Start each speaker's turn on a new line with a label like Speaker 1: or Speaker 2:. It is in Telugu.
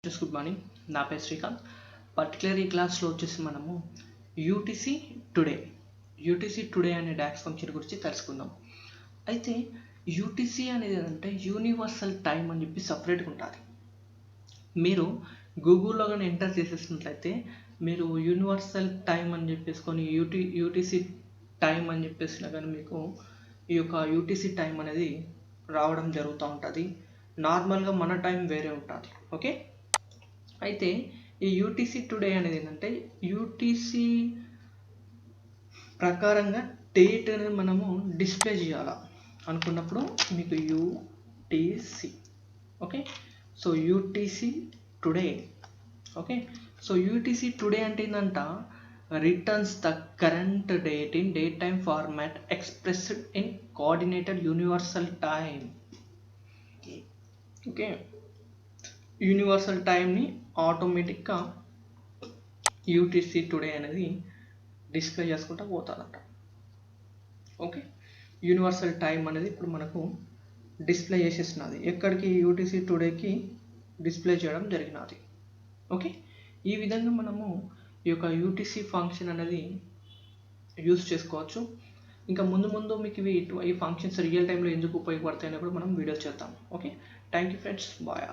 Speaker 1: Good morning. నా పేరు శ్రీకాంత్. పర్టికులర్ ఈ క్లాస్లో వచ్చేసి మనము యూటీసీ టుడే అనే డాక్స్ ఫంక్షన్ గురించి తెలుసుకుందాం. అయితే యూటీసీ అనేది ఏంటంటే యూనివర్సల్ టైం అని చెప్పి సపరేట్గా ఉంటుంది. మీరు గూగుల్లో కానీ ఎంటర్ చేసేసినట్లయితే మీరు యూనివర్సల్ టైం అని చెప్పేసుకొని యూటీసీ టైం అని చెప్పేసినా కానీ మీకు ఈ యొక్క యూటీసీ టైం అనేది రావడం జరుగుతూ ఉంటుంది. నార్మల్గా మన టైం వేరే ఉంటుంది. ఓకే, అయితే ఈ యూటీసీ టుడే అనేది ఏంటంటే యూటీసీ ప్రకారంగా డేట్ అనేది మనము డిస్ప్లే చేయాలి అనుకున్నప్పుడు మీకు UTC. Okay, so UTC today. Okay, so UTC today అంటే ఏంటంట returns the current date in date time format expressed in coordinated universal time. Okay, universal టైంని ఆటోమేటిక్గా యూటీసీ టుడే అనేది డిస్ప్లే చేసుకుంటూ పోతుందంట. ఓకే, యూనివర్సల్ టైం అనేది ఇప్పుడు మనకు డిస్ప్లే చేసేసినది. ఎక్కడికి? యూటీసీ టుడేకి డిస్ప్లే చేయడం జరిగినది. ఓకే, ఈ విధంగా మనము ఈ యొక్క యూటీసీ ఫంక్షన్ అనేది యూజ్ చేసుకోవచ్చు. ఇంకా ముందు మీకు ఈ ఫంక్షన్స్ రియల్ టైంలో ఎందుకు ఉపయోగపడతాయని కూడా మనం వీడియో చేద్దాం. Okay, thank you friends, bye.